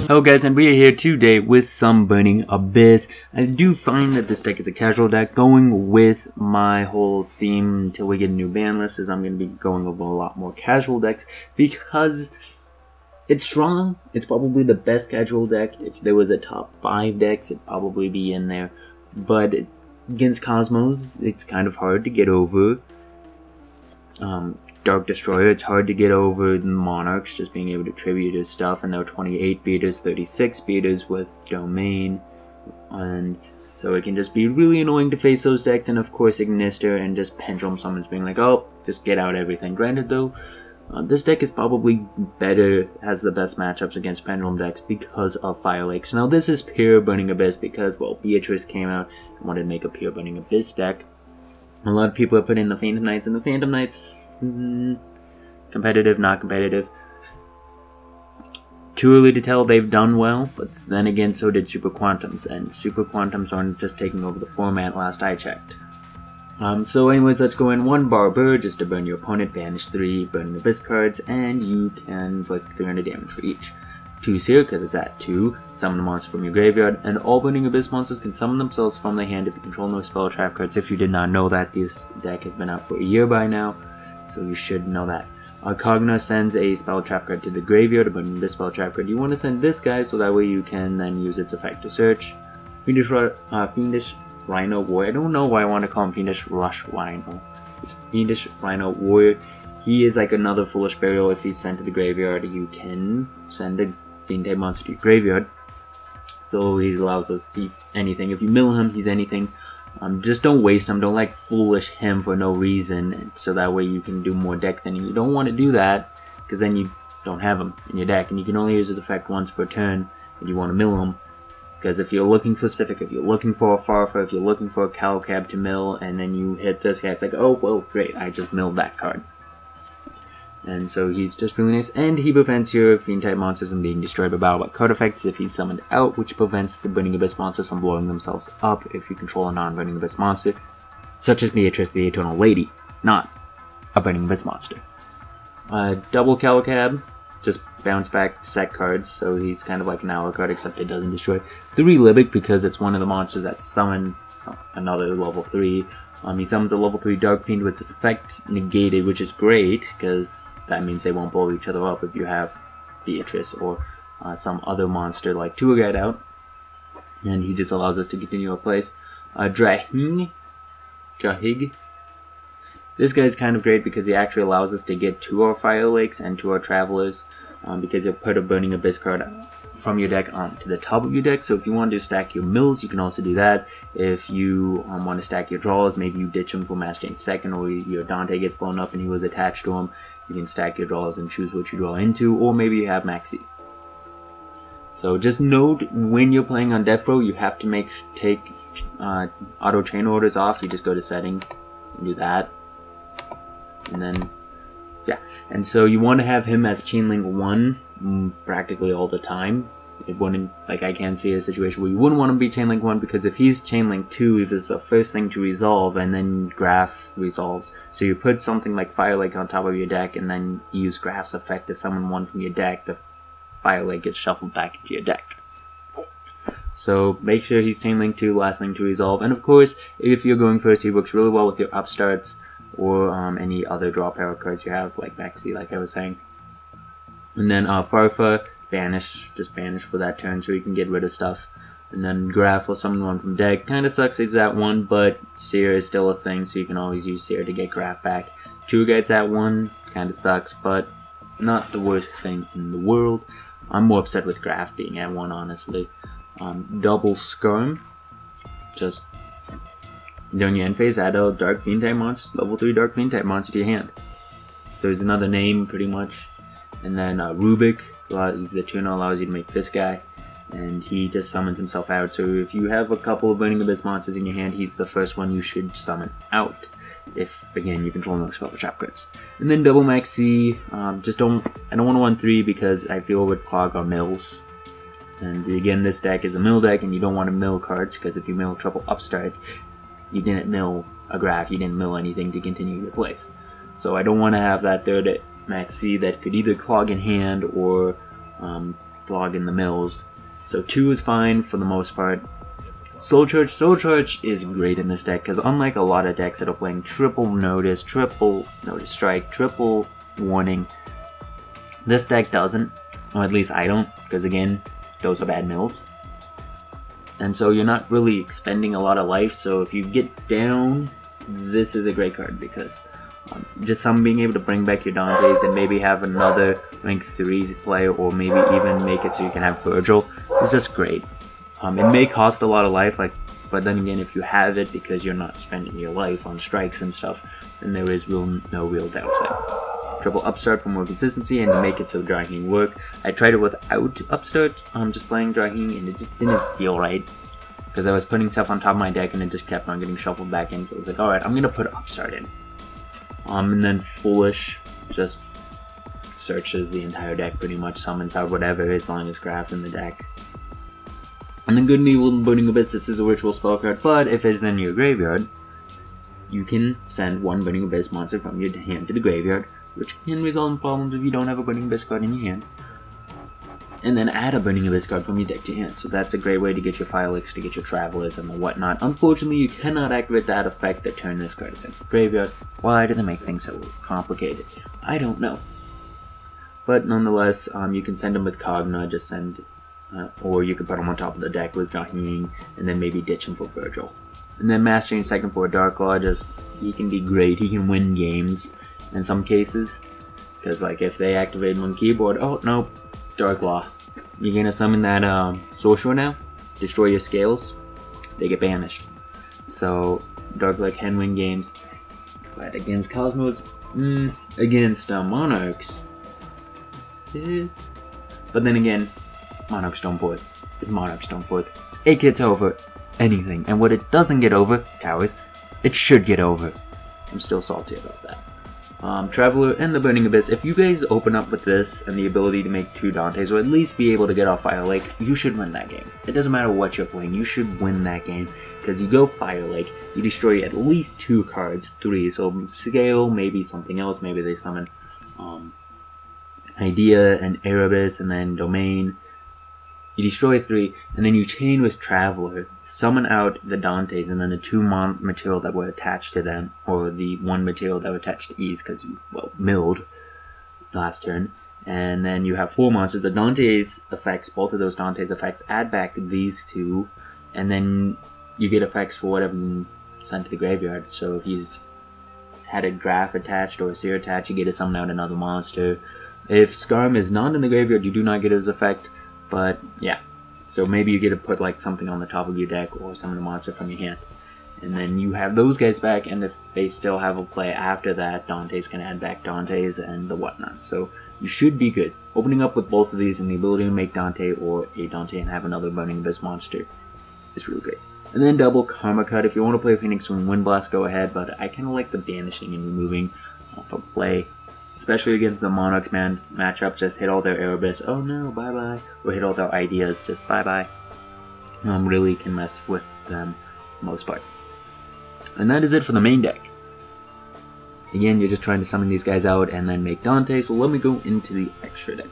Hello guys, and we are here today with some Burning Abyss. I do find that this deck is a casual deck. Going with my whole theme until we get a new ban list is I'm going to be going over a lot more casual decks because it's strong. It's probably the best casual deck. If there was a top 5 decks, it'd probably be in there. But against Cosmos, it's kind of hard to get over. Dark Destroyer, it's hard to get over the Monarchs, just being able to tribute his stuff, and there are 28 beaters, 36 beaters with Domain, and so it can just be really annoying to face those decks, and of course Ignister and just Pendulum Summons being like, oh, just get out everything. Granted though, this deck is probably better, has the best matchups against Pendulum decks because of Fire Lakes. Now this is pure Burning Abyss because, well, Beatrice came out and wanted to make a pure Burning Abyss deck. A lot of people are putting in the Phantom Knights, and the Phantom Knights, competitive, not competitive. Too early to tell. They've done well, but then again, so did Super Quantums, and Super Quantums aren't just taking over the format last I checked. So anyways, let's go in. 1 Barber, just to burn your opponent, banish 3 Burning Abyss cards, and you can inflict 300 damage for each. 2 Seer, because it's at 2, summon a monster from your graveyard, and all Burning Abyss monsters can summon themselves from their hand if you control no spell trap cards. If you did not know that, this deck has been out for a year by now, so you should know that. Kog'Maw sends a spell trap card to the graveyard, but in this spell trap card you want to send this guy so that way you can then use its effect to search. Fiendish Rhino Warrior. I don't know why I want to call him Fiendish Rush Rhino. It's Fiendish Rhino Warrior. He is like another Foolish Burial. If he's sent to the graveyard, you can send a Fiend type monster to your graveyard. So he allows us, he's anything. If you mill him, he's anything. Just don't waste him. Don't like foolish him for no reason, so that way you can do more deck thinning. You don't want to do that because then you don't have him in your deck, and you can only use his effect once per turn. And you want to mill him because if you're looking for specific, if you're looking for a Farfa, if you're looking for a Calcab to mill, and then you hit this guy, it's like, oh well, great, I just milled that card. And so he's just really nice, and he prevents your Fiend type monsters from being destroyed by battle by card effects if he's summoned out, which prevents the Burning Abyss monsters from blowing themselves up if you control a non-Burning Abyss monster, such as Beatrice the Eternal Lady, not a Burning Abyss monster. Double Calcab, just bounce back set cards, so he's kind of like an Alucard card except it doesn't destroy. 3 Libic because it's one of the monsters that summon another level 3. He summons a level 3 Dark Fiend with its effect negated, which is great because that means they won't blow each other up if you have Beatrice or some other monster like Turgid out. And he just allows us to continue our plays. Jahig. This guy's kind of great because he actually allows us to get to our Fire Lakes and to our Travelers. Because he'll put a Burning Abyss card from your deck onto the top of your deck. So if you want to stack your mills, you can also do that. If you want to stack your draws, maybe you ditch him for Mass Chain 2nd, or your Dante gets blown up and he was attached to him. You can stack your draws and choose what you draw into, or maybe you have Maxi. So just note when you're playing on Death Row, you have to take auto chain orders off. You just go to setting and do that, and then yeah. And so you want to have him as Chainlink 1 practically all the time. It wouldn't, like, I can't see a situation where you wouldn't want him to be Chainlink 1, because if he's Chainlink 2, if it's the first thing to resolve, and then Graph resolves. So you put something like Fire Lake on top of your deck, and then you use Graph's effect to summon one from your deck, the Fire Lake gets shuffled back into your deck. So make sure he's Chainlink 2, last thing to resolve. And of course, if you're going first, he works really well with your upstarts, or any other draw power cards you have, like Maxi, like I was saying. And then Farfa, banish, just banish for that turn so you can get rid of stuff. And then Graph will summon one from deck. Kinda sucks it's at 1, but Seer is still a thing, so you can always use Seer to get Graph back. Turgid's at 1, kinda sucks, but not the worst thing in the world. I'm more upset with Graph being at 1, honestly. Double Skirm, just during your end phase, add a Dark Fiend type monster, level 3 Dark Fiend type monster to your hand. So there's another name, pretty much. And then Rubik, he's the tuner, allows you to make this guy, and he just summons himself out. So if you have a couple of Burning Abyss monsters in your hand, he's the first one you should summon out. If, again, you control no spell trap cards. And then Double Maxi, I don't want to 1-3 because I feel it would clog our mills. And again, this deck is a mill deck, and you don't want to mill cards, because if you mill Trouble Upstart, you didn't mill a Graph, you didn't mill anything to continue your plays. So I don't want to have that third Max C that could either clog in hand or clog in the mills. So 2 is fine for the most part. Soul Charge is great in this deck because unlike a lot of decks that are playing triple notice strike, triple warning, this deck doesn't, or at least I don't, because again, those are bad mills. And so you're not really expending a lot of life, so if you get down, this is a great card because just being able to bring back your Dantes and maybe have another rank 3 player, or maybe even make it so you can have Virgil, is just great. It may cost a lot of life, but then again, if you have it because you're not spending your life on strikes and stuff, then there is no real downside. Triple Upstart for more consistency and to make it so Drying work. I tried it without Upstart, just playing Drying, and it just didn't feel right. Because I was putting stuff on top of my deck and it just kept on getting shuffled back in, so I was like, alright, I'm gonna put Upstart in. And then Foolish just searches the entire deck pretty much, summons out whatever as long as graph's in the deck. And then Good and Evil Burning Abyss, this is a ritual spell card, but if it's in your graveyard, you can send 1 Burning Abyss monster from your hand to the graveyard, which can result in problems if you don't have a Burning Abyss card in your hand. And then add a Burning Abyss card from your deck to your hand, so that's a great way to get your Firelix, to get your Travelers and the whatnot. Unfortunately, you cannot activate that effect that turn this card into the graveyard. Why do they make things so complicated? I don't know. But nonetheless, you can send them with Kog'Maw, just send... or you could put them on top of the deck with Jaheen, and then maybe ditch him for Virgil. And then Mastering Second for Darklaw, he can be great, he can win games in some cases. Because like if they activate him on keyboard, oh no, Darklaw. You're gonna summon that Sorcerer now, destroy your scales, they get banished. So Darklaw can win games, but against Cosmos, against Monarchs, but then again, Monarch Stoneforth is Monarch Stoneforth. It gets over anything, and what it doesn't get over, towers, it should get over. I'm still salty about that. Traveler and the Burning Abyss, if you guys open up with this and the ability to make 2 Dantes, or at least be able to get off Fire Lake, you should win that game. It doesn't matter what you're playing, you should win that game, because you go Fire Lake, you destroy at least 2 cards, 3, so Scale, maybe something else, maybe they summon Idea and Erebus, and then Domain. You destroy 3, and then you chain with Traveler, summon out the Dantes, and then the 2 material that were attached to them, or the 1 material that were attached to Ease, because you, well, milled last turn. And then you have 4 monsters. The Dantes effects, both of those Dantes effects, add back these 2, and then you get effects for whatever you sent to the graveyard. So if he's had a Graph attached or a Seer attached, you get to summon out another monster. If Skarm is not in the graveyard, you do not get his effect. But yeah, so maybe you get to put like something on the top of your deck or summon a monster from your hand. And then you have those guys back, and if they still have a play after that, Dantes can add back Dantes and the whatnot. So you should be good. Opening up with both of these and the ability to make Dante or a Dante and have another Burning Abyss monster is really great. And then double Karma Cut. If you want to play Phoenix Wing Wind Blast, go ahead, but I kind of like the banishing and removing from play. Especially against the Monarchs matchup, just hit all their Erebus, oh no, bye-bye. Or hit all their ideas, just bye-bye. Really can mess with them for the most part. And that is it for the main deck. Again, you're just trying to summon these guys out and then make Dante, so let me go into the extra deck.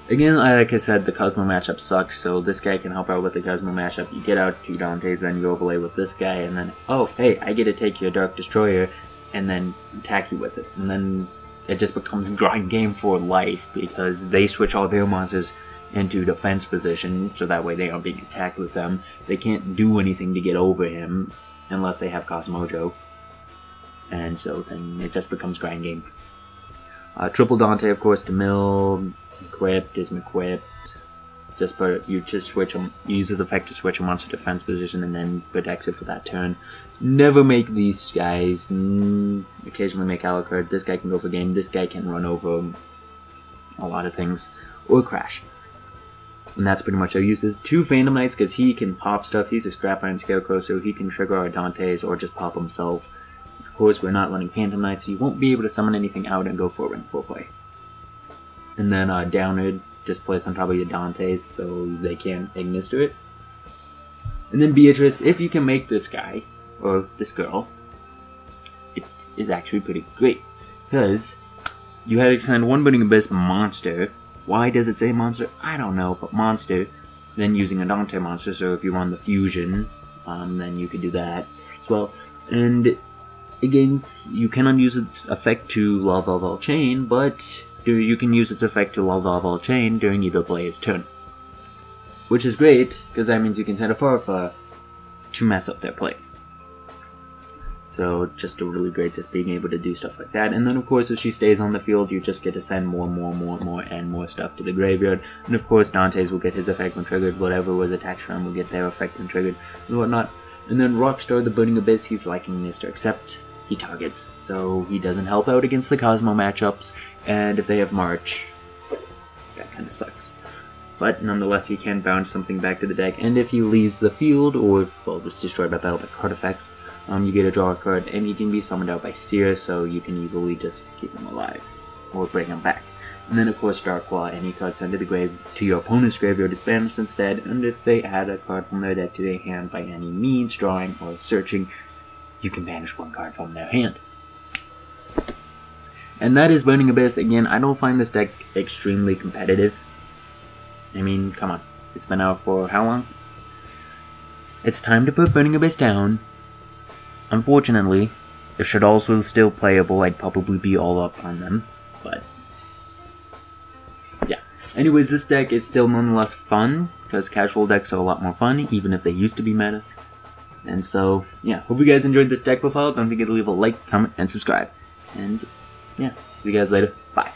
Again, like I said, the Cosmo matchup sucks, so this guy can help out with the Cosmo matchup. You get out 2 Dantes, then you overlay with this guy, and then, oh, hey, I get to take your Dark Destroyer and then attack you with it. And then it just becomes grind game for life because they switch all their monsters into defense position, so that way they aren't being attacked with them. They can't do anything to get over him unless they have Cosmojo, and so then it just becomes grind game. Triple Dante, of course, to mill, equipped, isn't equipped. You just switch him, use his effect to switch a monster defense position and then protects it for that turn. Never make these guys. Occasionally make Alucard. This guy can go for game. This guy can run over a lot of things or crash. And that's pretty much our uses. 2 Phantom Knights because he can pop stuff. He's a Scrap Iron Scarecrow, so he can trigger our Dantes or just pop himself. Of course, we're not running Phantom Knights, so you won't be able to summon anything out and go for a rank 4 play. And then Downard, just place on top of your Dantes so they can't Ignis to it. And then Beatrice, if you can make this guy or this girl, it is actually pretty great because you had to send one Burning Abyss monster. Why does it say monster? I don't know, but monster. Then using a Dante monster, so if you run the fusion, then you could do that as well. And again, you cannot use its effect to Lava Chain, but you can use its effect to Lava Chain during either player's turn. Which is great, because that means you can send a Farfa to mess up their plays. So just a really great just being able to do stuff like that. And then of course if she stays on the field, you just get to send more stuff to the graveyard. And of course Dante's will get his effect when triggered, whatever was attached to him will get their effect when triggered, and whatnot. And then Rockstar, the Burning Abyss, he's liking Mr. Except he targets, so he doesn't help out against the Cosmo matchups, and if they have March, that kinda sucks. But nonetheless, he can bounce something back to the deck, and if he leaves the field, or, well, just destroyed by battle by card effect, you get to draw a card, and he can be summoned out by Seer, so you can easily just keep him alive, or bring him back. And then of course Darkwa, any card sent to the grave to your opponent's graveyard is banished instead, and if they add a card from their deck to their hand by any means, drawing or searching, you can banish one card from their hand. And that is Burning Abyss. Again, I don't find this deck extremely competitive. I mean, come on. It's been out for how long? It's time to put Burning Abyss down. Unfortunately, if Shaddolls was still playable, I'd probably be all up on them, but yeah. Anyways, this deck is still nonetheless fun, because casual decks are a lot more fun, even if they used to be meta. And so, yeah, hope you guys enjoyed this deck profile. Don't forget to leave a like, comment, and subscribe. And yeah, see you guys later. Bye.